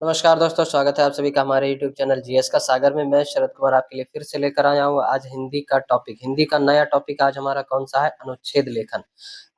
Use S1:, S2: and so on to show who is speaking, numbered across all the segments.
S1: नमस्कार दोस्तों, स्वागत है आप सभी का हमारे यूट्यूब चैनल जीएस का सागर में। मैं शरद कुमार आपके लिए फिर से लेकर आया हूँ आज हिंदी का नया टॉपिक। आज हमारा कौन सा है? अनुच्छेद लेखन।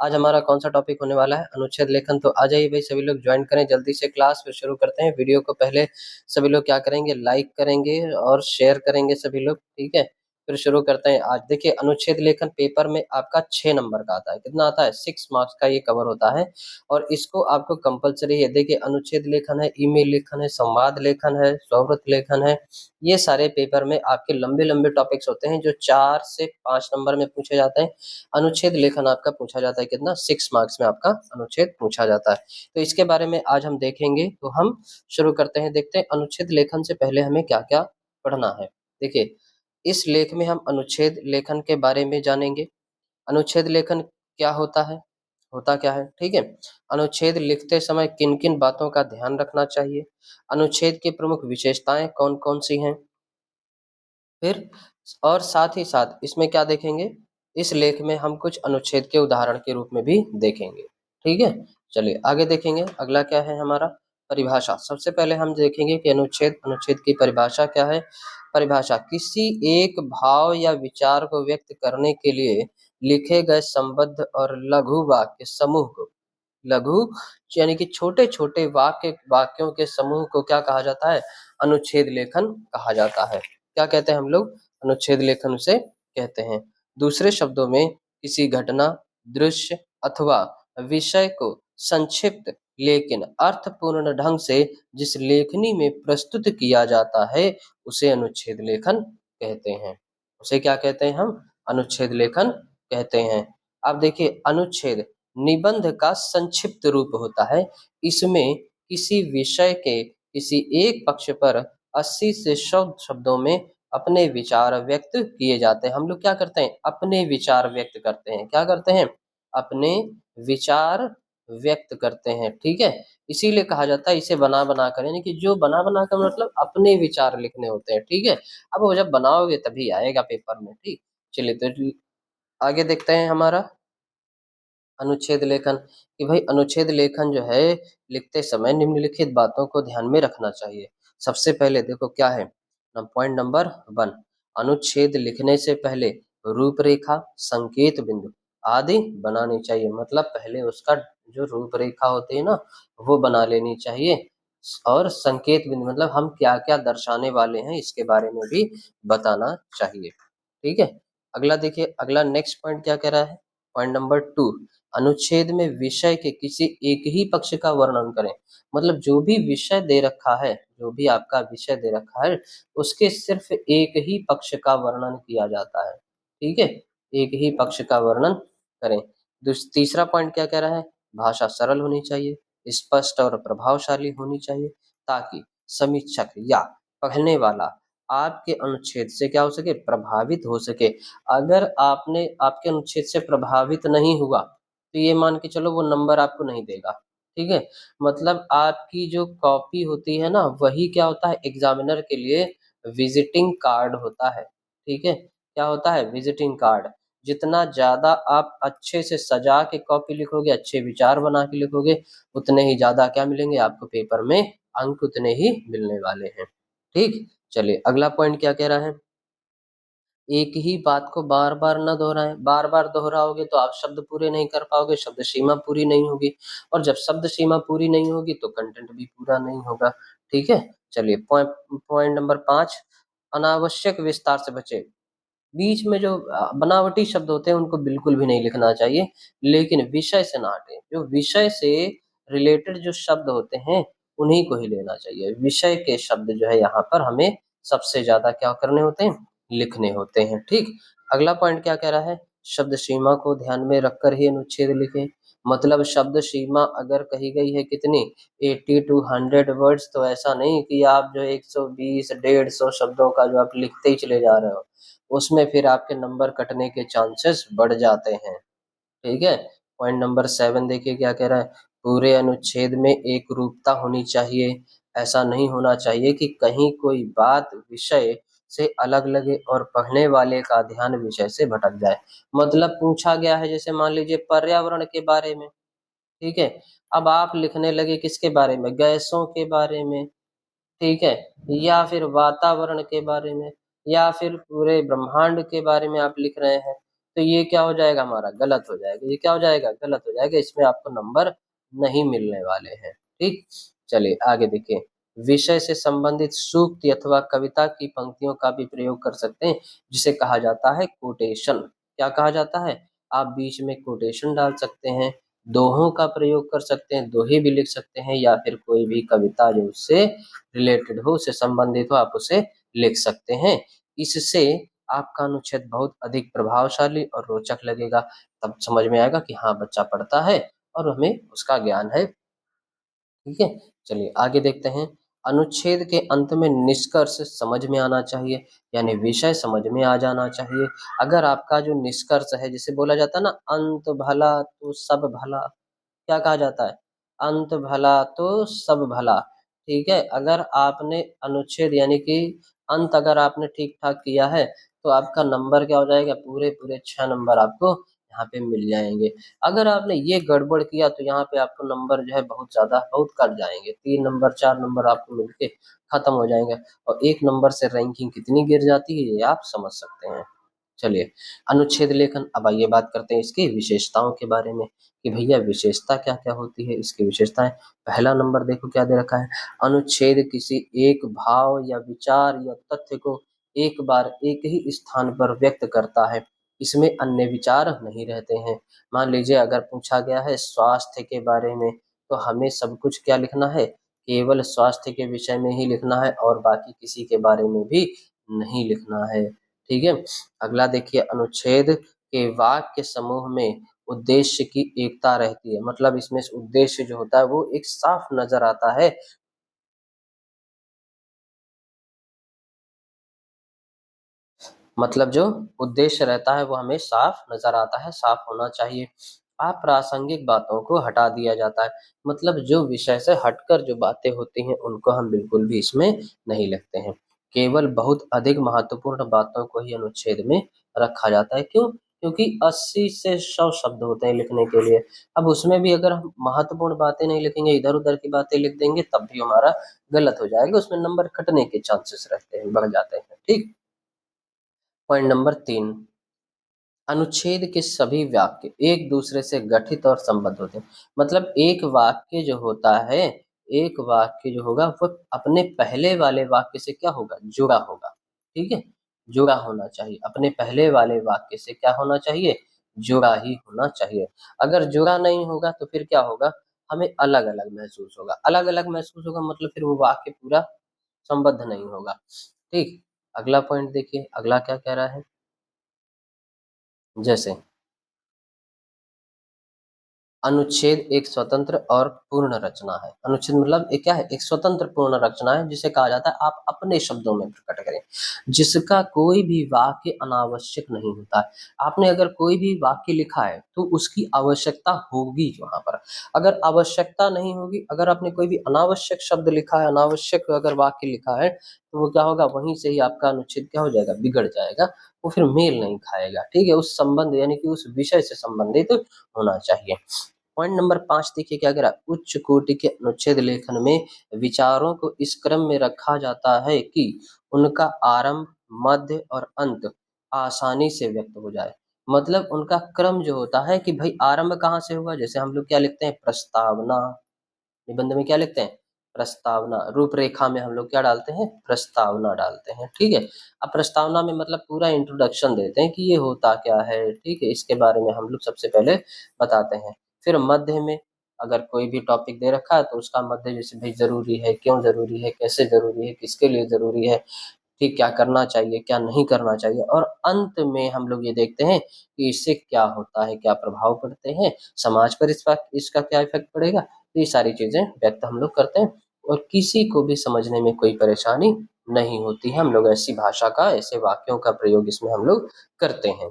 S1: आज हमारा कौन सा टॉपिक होने वाला है? अनुच्छेद लेखन। तो आ जाइए भाई, सभी लोग ज्वाइन करें जल्दी से क्लास। फिर शुरू करते हैं। वीडियो को पहले सभी लोग क्या करेंगे? लाइक करेंगे और शेयर करेंगे सभी लोग, ठीक है। फिर शुरू करते हैं। आज देखिए, अनुच्छेद लेखन पेपर में आपका 6 नंबर का आता है। कितना आता है? 6 मार्क्स का ये कवर होता है और इसको आपको कंपलसरी है। देखिए, अनुच्छेद लेखन है, ईमेल लेखन है, संवाद लेखन है, स्वरत लेखन है। ये सारे पेपर में आपके लंबे लंबे टॉपिक्स होते हैं जो 4 से 5 नंबर में पूछे जाते हैं। अनुच्छेद लेखन आपका पूछा जाता है कितना? 6 मार्क्स में आपका अनुच्छेद पूछा जाता है। तो इसके बारे में आज हम देखेंगे। तो हम शुरू करते हैं। देखते हैं अनुच्छेद लेखन से पहले हमें क्या क्या पढ़ना है। देखिए, इस लेख में हम अनुच्छेद लेखन के बारे में जानेंगे। अनुच्छेद लेखन क्या होता है, होता क्या है, ठीक है। अनुच्छेद लिखते समय किन किन बातों का ध्यान रखना चाहिए, अनुच्छेद की प्रमुख विशेषताएं कौन कौन सी हैं। फिर और साथ ही साथ इसमें क्या देखेंगे, इस लेख में हम कुछ अनुच्छेद के उदाहरण के रूप में भी देखेंगे, ठीक है। चलिए आगे देखेंगे। अगला क्या है हमारा? परिभाषा। सबसे पहले हम देखेंगे कि अनुच्छेद अनुच्छेद की परिभाषा क्या है। परिभाषा किसी एक भाव या विचार को व्यक्त करने के लिए लिखे गए संबद्ध और लघु वाक्य समूह को, लघु यानी कि छोटे छोटे वाक्यों के समूह को क्या कहा जाता है? अनुच्छेद लेखन कहा जाता है। क्या कहते हैं हम लोग? अनुच्छेद लेखन उसे कहते हैं। दूसरे शब्दों में किसी घटना, दृश्य अथवा विषय को संक्षिप्त लेकिन अर्थपूर्ण ढंग से जिस लेखनी में प्रस्तुत किया जाता है उसे अनुच्छेद लेखन कहते हैं। उसे क्या कहते हैं हम? अनुच्छेद लेखन कहते हैं। अब देखिए, अनुच्छेद निबंध का संक्षिप्त रूप होता है। इसमें किसी विषय के किसी एक पक्ष पर 80 से 100 शब्दों में अपने विचार व्यक्त किए जाते हैं। हम लोग क्या करते हैं? अपने विचार व्यक्त करते हैं। क्या करते हैं? अपने विचार व्यक्त करते हैं, ठीक है। इसीलिए कहा जाता है इसे बना बना कर, यानी कि जो बना बना कर मतलब अपने विचार लिखने होते हैं, ठीक है। अब वो जब बनाओगे तभी आएगा पेपर में, ठीक। चलिए तो आगे देखते हैं हमारा अनुच्छेद लेखन। कि भाई अनुच्छेद लेखन जो है, लिखते समय निम्नलिखित बातों को ध्यान में रखना चाहिए। सबसे पहले देखो क्या है, पॉइंट नंबर 1, अनुच्छेद लिखने से पहले रूपरेखा, संकेत बिंदु आदि बनानी चाहिए। मतलब पहले उसका जो रूपरेखा होती है ना, वो बना लेनी चाहिए। और संकेत बिंदु मतलब हम क्या क्या दर्शाने वाले हैं इसके बारे में भी बताना चाहिए, ठीक है। अगला देखिए, अगला नेक्स्ट पॉइंट क्या कह रहा है? पॉइंट नंबर 2, अनुच्छेद में विषय के किसी एक ही पक्ष का वर्णन करें। मतलब जो भी विषय दे रखा है, जो भी आपका विषय दे रखा है, उसके सिर्फ एक ही पक्ष का वर्णन किया जाता है, ठीक है। एक ही पक्ष का वर्णन करें। तीसरा पॉइंट क्या कह रहा है? भाषा सरल होनी चाहिए, स्पष्ट और प्रभावशाली होनी चाहिए, ताकि समीक्षक या पढ़ने वाला आपके अनुच्छेद से क्या हो सके? प्रभावित हो सके। अगर आपने आपके अनुच्छेद से प्रभावित नहीं हुआ तो ये मान के चलो वो नंबर आपको नहीं देगा, ठीक है। मतलब आपकी जो कॉपी होती है ना, वही क्या होता है? एग्जामिनर के लिए विजिटिंग कार्ड होता है, ठीक है। क्या होता है? Visiting card. जितना ज्यादा आप अच्छे से सजा के कॉपी लिखोगे, अच्छे विचार बना के लिखोगे, उतने ही ज्यादा क्या मिलेंगे आपको पेपर में? अंक उतने ही मिलने वाले हैं, ठीक। चलिए अगला पॉइंट क्या कह रहा है? एक ही बात को बार बार न दोहराएं। बार बार दोहराओगे तो आप शब्द पूरे नहीं कर पाओगे, शब्द सीमा पूरी नहीं होगी। और जब शब्द सीमा पूरी नहीं होगी तो कंटेंट भी पूरा नहीं होगा, ठीक है। चलिए पॉइंट पॉइंट नंबर 5, अनावश्यक विस्तार से बचे। बीच में जो बनावटी शब्द होते हैं उनको बिल्कुल भी नहीं लिखना चाहिए, लेकिन विषय से ना हटे। जो विषय से रिलेटेड जो शब्द होते हैं उन्हीं को ही लेना चाहिए। विषय के शब्द जो है यहाँ पर हमें सबसे ज्यादा क्या करने होते हैं? लिखने होते हैं, ठीक। अगला पॉइंट क्या कह रहा है? शब्द सीमा को ध्यान में रखकर ही अनुच्छेद लिखें। मतलब शब्द सीमा अगर कही गई है कितनी? 80 to 100 वर्ड्स, तो ऐसा नहीं कि आप जो 120 150 शब्दों का जो आप लिखते ही चले जा रहे हो, उसमें फिर आपके नंबर कटने के चांसेस बढ़ जाते हैं, ठीक है। पॉइंट नंबर 7 देखिए क्या कह रहा है? पूरे अनुच्छेद में एक रूपता होनी चाहिए। ऐसा नहीं होना चाहिए कि कहीं कोई बात विषय से अलग लगे और पढ़ने वाले का ध्यान विषय से भटक जाए। मतलब पूछा गया है जैसे मान लीजिए पर्यावरण के बारे में, ठीक है। अब आप लिखने लगे किसके बारे में? गैसों के बारे में, ठीक है, या फिर वातावरण के बारे में, या फिर पूरे ब्रह्मांड के बारे में आप लिख रहे हैं, तो ये क्या हो जाएगा, हमारा गलत हो जाएगा। ये क्या हो जाएगा, गलत हो जाएगा, इसमें आपको नंबर नहीं मिलने वाले हैं। ठीक, चलिए आगे देखिए। विषय से संबंधित सूक्ति अथवा कविता की पंक्तियों का भी प्रयोग कर सकते हैं, जिसे कहा जाता है कोटेशन। क्या कहा जाता है, आप बीच में कोटेशन डाल सकते हैं, दोहों का प्रयोग कर सकते हैं, दोहे भी लिख सकते हैं, या फिर कोई भी कविता जो उससे रिलेटेड हो, उससे संबंधित हो, आप उसे लिख सकते हैं। इससे आपका अनुच्छेद बहुत अधिक प्रभावशाली और रोचक लगेगा। तब समझ में आएगा कि हाँ, बच्चा पढ़ता है और हमें उसका ज्ञान है। ठीक है, चलिए आगे देखते हैं। अनुच्छेद के अंत में निष्कर्ष समझ में आना चाहिए, यानी विषय समझ में आ जाना चाहिए। अगर आपका जो निष्कर्ष है, जिसे बोला जाता है ना, अंत भला तो सब भला, क्या कहा जाता है, अंत भला तो सब भला। ठीक है, अगर आपने अनुच्छेद यानी कि अंत अगर आपने ठीक ठाक किया है, तो आपका नंबर क्या हो जाएगा, पूरे पूरे 6 नंबर आपको यहाँ पे मिल जाएंगे। अगर आपने ये गड़बड़ किया तो यहाँ पे आपको नंबर जो है बहुत ज्यादा बहुत कट जाएंगे, 3 नंबर 4 नंबर आपको मिलके खत्म हो जाएंगे, और 1 नंबर से रैंकिंग कितनी गिर जाती है, ये आप समझ सकते हैं। चलिए, अनुच्छेद लेखन, अब आइए बात करते हैं इसकी विशेषताओं के बारे में, कि भैया विशेषता क्या क्या होती है, इसकी विशेषताएं। पहला नंबर देखो क्या दे रखा है, अनुच्छेद किसी एक भाव या विचार या तथ्य को एक बार एक ही स्थान पर व्यक्त करता है, इसमें अन्य विचार नहीं रहते हैं। मान लीजिए अगर पूछा गया है स्वास्थ्य के बारे में, तो हमें सब कुछ क्या लिखना है, केवल स्वास्थ्य के विषय में ही लिखना है, और बाकी किसी के बारे में भी नहीं लिखना है। ठीक है, अगला देखिए, अनुच्छेद के वाक्य समूह में उद्देश्य की एकता रहती है, मतलब इसमें उद्देश्य जो होता है वो एक साफ नजर आता है। मतलब जो उद्देश्य रहता है वो हमें साफ नजर आता है, साफ होना चाहिए। अप्रासंगिक बातों को हटा दिया जाता है, मतलब जो विषय से हटकर जो बातें होती हैं उनको हम बिल्कुल भी इसमें नहीं लिखते हैं। केवल बहुत अधिक महत्वपूर्ण बातों को ही अनुच्छेद में रखा जाता है। क्यों, क्योंकि 80 से 100 शब्द होते हैं लिखने के लिए। अब उसमें भी अगर हम महत्वपूर्ण बातें नहीं लिखेंगे, इधर उधर की बातें लिख देंगे, तब भी हमारा गलत हो जाएगा, उसमें नंबर कटने के चांसेस रहते हैं, बढ़ जाते हैं। ठीक, पॉइंट नंबर 3, अनुच्छेद के सभी वाक्य एक दूसरे से गठित और संबद्ध होते हैं, मतलब एक वाक्य जो होता है, एक वाक्य जो होगा वो अपने पहले वाले वाक्य से क्या होगा, जुड़ा होगा। ठीक है, जुड़ा होना चाहिए, अपने पहले वाले वाक्य से क्या होना चाहिए, जुड़ा ही होना चाहिए। अगर जुड़ा नहीं होगा तो फिर क्या होगा, हमें अलग अलग महसूस होगा, अलग अलग महसूस होगा, मतलब फिर वो वाक्य पूरा संबद्ध नहीं होगा। ठीक, अगला पॉइंट देखिए, अगला क्या कह रहा है, जैसे अनुच्छेद एक स्वतंत्र और पूर्ण रचना है। अनुच्छेद मतलब एक क्या है, एक स्वतंत्र पूर्ण रचना है, जिसे कहा जाता है आप अपने शब्दों में प्रकट करें, जिसका कोई भी वाक्य अनावश्यक नहीं होता है। आपने अगर कोई भी वाक्य लिखा है तो उसकी आवश्यकता होगी वहां पर। अगर आवश्यकता नहीं होगी, अगर आपने कोई भी अनावश्यक शब्द लिखा है, अनावश्यक अगर वाक्य लिखा है, तो वो क्या होगा, वहीं से ही आपका अनुच्छेद क्या हो जाएगा, बिगड़ जाएगा, वो फिर मेल नहीं खाएगा। ठीक है, उस संबंध यानी कि उस विषय से संबंधित होना चाहिए। पॉइंट नंबर 5 देखिए क्या कह रहा है, उच्च कोटि के अनुच्छेद लेखन में विचारों को इस क्रम में रखा जाता है कि उनका आरंभ, मध्य और अंत आसानी से व्यक्त हो जाए। मतलब उनका क्रम जो होता है कि भाई आरंभ कहाँ से हुआ, जैसे हम लोग क्या लिखते हैं, प्रस्तावना, निबंध में क्या लिखते हैं, प्रस्तावना, रूपरेखा में हम लोग क्या डालते हैं, प्रस्तावना डालते हैं। ठीक है, अब प्रस्तावना में मतलब पूरा इंट्रोडक्शन देते हैं कि ये होता क्या है, ठीक है, इसके बारे में हम लोग सबसे पहले बताते हैं। फिर मध्य में अगर कोई भी टॉपिक दे रखा है तो उसका मध्य, जैसे भाई जरूरी है, क्यों जरूरी है, कैसे जरूरी है, किसके लिए जरूरी है, ठीक, क्या करना चाहिए, क्या नहीं करना चाहिए, और अंत में हम लोग ये देखते हैं कि इससे क्या होता है, क्या प्रभाव पड़ते हैं, समाज पर इसका क्या इफेक्ट पड़ेगा। तो ये सारी चीजें व्यक्त हम लोग करते हैं, और किसी को भी समझने में कोई परेशानी नहीं होती है। हम लोग ऐसी भाषा का, ऐसे वाक्यों का प्रयोग इसमें हम लोग करते हैं।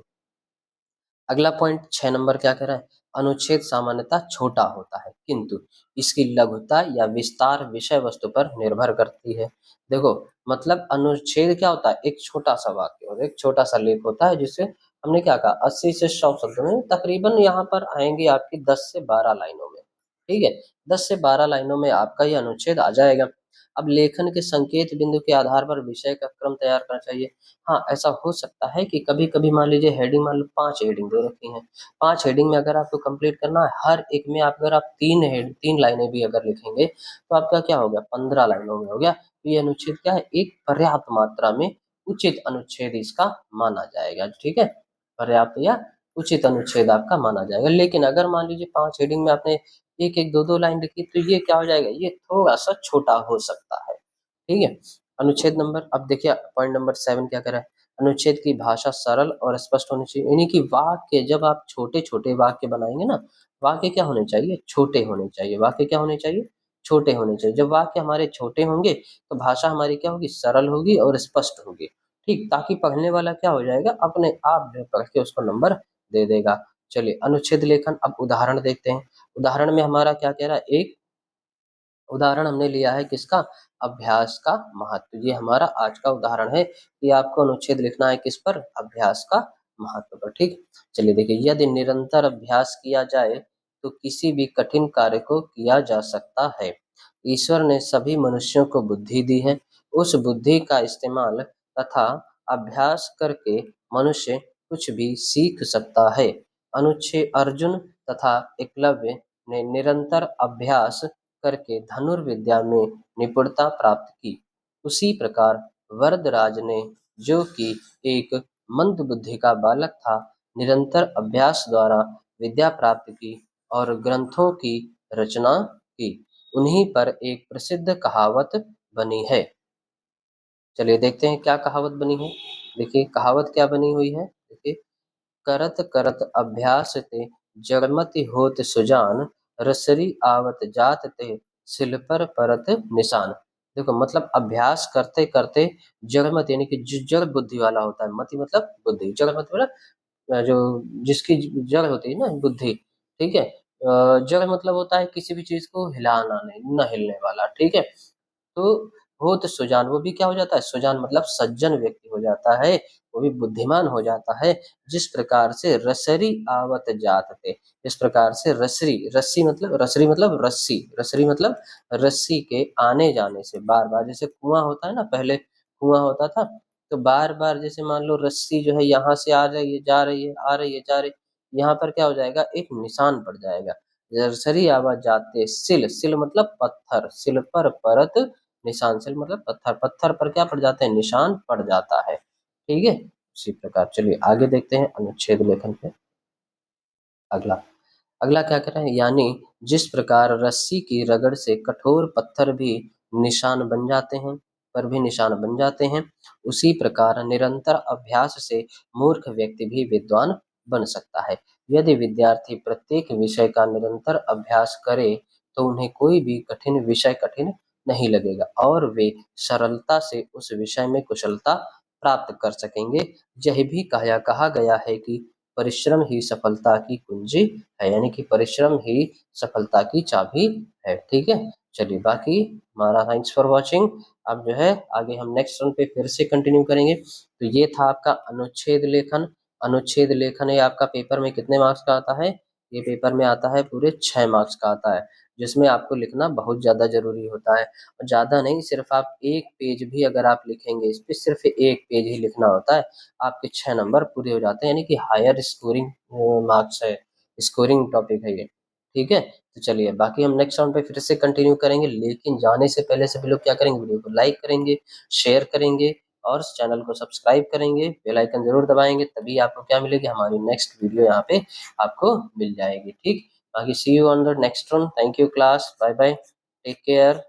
S1: अगला पॉइंट 6 नंबर क्या कह रहा है, अनुच्छेद सामान्यतः छोटा होता है, किंतु इसकी लघुता या विस्तार विषय वस्तु पर निर्भर करती है। देखो, मतलब अनुच्छेद क्या होता है, एक छोटा सा वाक्य और एक छोटा सा लेख होता है, जिसे हमने क्या कहा, 80 से 100 शब्दों में तकरीबन यहाँ पर आएंगे आपकी 10 से 12 लाइनों में। ठीक है, 10 से 12 लाइनों में आपका ये अनुच्छेद आ जाएगा। अब लेखन के संकेत बिंदु के आधार पर विषय का क्रम तैयार करना चाहिए। हाँ, ऐसा हो सकता है कि कभी-कभी मान लीजिए हेडिंग मान लो 5 हेडिंग दे रखी हैं। 5 हेडिंग में अगर आपको कंप्लीट करना है, हर एक में अगर आप 3 लाइनें भी अगर लिखेंगे तो आपका क्या हो गया 15 लाइनों में हो गया। तो ये अनुच्छेद क्या है, एक पर्याप्त मात्रा में उचित अनुच्छेद इसका माना जाएगा। ठीक है, पर्याप्त या उचित अनुच्छेद आपका माना जाएगा। लेकिन अगर मान लीजिए 5 हेडिंग में आपने एक एक दो दो लाइन लिखी तो ये क्या हो जाएगा, ये थोड़ा सा छोटा हो सकता है। ठीक है, अनुच्छेद नंबर, अब देखिए पॉइंट नंबर 7 क्या कह रहा है, अनुच्छेद की भाषा सरल और स्पष्ट होनी चाहिए। यानी कि वाक्य जब आप छोटे छोटे वाक्य बनाएंगे ना, वाक्य क्या होने चाहिए, छोटे होने चाहिए। वाक्य क्या होने चाहिए, छोटे होने चाहिए। जब वाक्य हमारे छोटे होंगे तो भाषा हमारी क्या होगी, सरल होगी और स्पष्ट होगी। ठीक, ताकि पढ़ने वाला क्या हो जाएगा, अपने आप जो पढ़ के उसको नंबर दे देगा। चलिए अनुच्छेद लेखन, अब उदाहरण देखते हैं। उदाहरण में हमारा क्या कह रहा है, एक उदाहरण हमने लिया है किसका, अभ्यास का महत्व। ये हमारा आज का उदाहरण है कि आपको अनुच्छेद लिखना है किस पर, अभ्यास का महत्व पर। ठीक, चलिए देखिए, यदि निरंतर अभ्यास किया जाए तो किसी भी कठिन कार्य को किया जा सकता है। ईश्वर ने सभी मनुष्यों को बुद्धि दी है। उस बुद्धि का इस्तेमाल तथा अभ्यास करके मनुष्य कुछ भी सीख सकता है। अनुच्छेद अर्जुन तथा एकलव्य ने निरंतर अभ्यास करके धनुर्विद्या में निपुणता प्राप्त की। उसी प्रकार वरदराज ने, जो कि एक मंदबुद्धि का बालक था, निरंतर अभ्यास द्वारा विद्या प्राप्त की और ग्रंथों की रचना की। उन्हीं पर एक प्रसिद्ध कहावत बनी है। चलिए देखते हैं क्या कहावत बनी है। देखिए कहावत क्या बनी हुई है, देखिए, करत करत अभ्यास ते जड़मति होत सुजान, रसरी आवत जात ते सिल पर परत निशान। देखो मतलब अभ्यास करते करते जड़मत यानी कि जो जड़ बुद्धि वाला होता है, मति मतलब बुद्धि, जड़मत मतलब जो जिसकी जड़ होती है ना बुद्धि। ठीक है, जड़ मतलब होता है किसी भी चीज को हिलाना नहीं, न हिलने वाला। ठीक है, तो हो तो सुजान, वो भी क्या हो जाता है, सुजान मतलब सज्जन व्यक्ति हो जाता है, वो भी बुद्धिमान हो जाता है। जिस प्रकार से रसरी आवत जात थे, इस प्रकार से रसरी, रस्सी मतलब रसरी मतलब रस्सी, रसरी मतलब रस्सी के आने जाने से, बार बार, जैसे कुआं होता है ना, पहले कुआं होता था तो बार बार जैसे मान लो रस्सी जो है यहाँ से आ रही है जा रही है, आ रही है जा रही है, यहाँ पर क्या हो जाएगा, एक निशान पड़ जाएगा। रसरी आवाज जाते सिल, सिल मतलब पत्थर, सिल पर परत निशान, सिल मतलब पत्थर, पत्थर पर क्या पड़ जाते हैं, निशान पड़ जाता है। ठीक है, उसी प्रकार चलिए आगे देखते हैं अनुच्छेद लेखन पे। अगला, अगला क्या कर रहे हैं, यानी जिस प्रकार रस्सी की रगड़ से कठोर पत्थर भी निशान बन जाते हैं, पर भी निशान बन जाते हैं, उसी प्रकार निरंतर अभ्यास से मूर्ख व्यक्ति भी विद्वान बन सकता है। यदि विद्यार्थी प्रत्येक विषय का निरंतर अभ्यास करे तो उन्हें कोई भी कठिन विषय कठिन नहीं लगेगा और वे सरलता से उस विषय में कुशलता प्राप्त कर सकेंगे। यह भी कहा गया है कि परिश्रम ही सफलता की कुंजी है, यानी कि परिश्रम ही सफलता की चाबी है। ठीक है, चलिए बाकी हमारा थैंक्स फॉर वॉचिंग। अब जो है आगे हम नेक्स्ट रन पे फिर से कंटिन्यू करेंगे। तो ये था आपका अनुच्छेद लेखन। अनुच्छेद लेखन ये आपका पेपर में कितने मार्क्स का आता है, ये पेपर में आता है पूरे 6 मार्क्स का आता है, जिसमें आपको लिखना बहुत ज्यादा जरूरी होता है। और ज्यादा नहीं, सिर्फ आप एक पेज भी अगर आप लिखेंगे, इस पे सिर्फ एक पेज ही लिखना होता है, आपके 6 नंबर पूरे हो जाते हैं, यानी कि हायर स्कोरिंग मार्क्स है, स्कोरिंग टॉपिक है ये। ठीक है, तो चलिए बाकी हम नेक्स्ट राउंड पे फिर से कंटिन्यू करेंगे, लेकिन जाने से पहले सभी लोग क्या करेंगे, वीडियो को लाइक करेंगे, शेयर करेंगे और चैनल को सब्सक्राइब करेंगे, बेल आइकन जरूर दबाएंगे, तभी आपको क्या मिलेगी, हमारी नेक्स्ट वीडियो यहाँ पे आपको मिल जाएगी। ठीक, बाकी see you on the next one. Thank you class, bye bye, take care.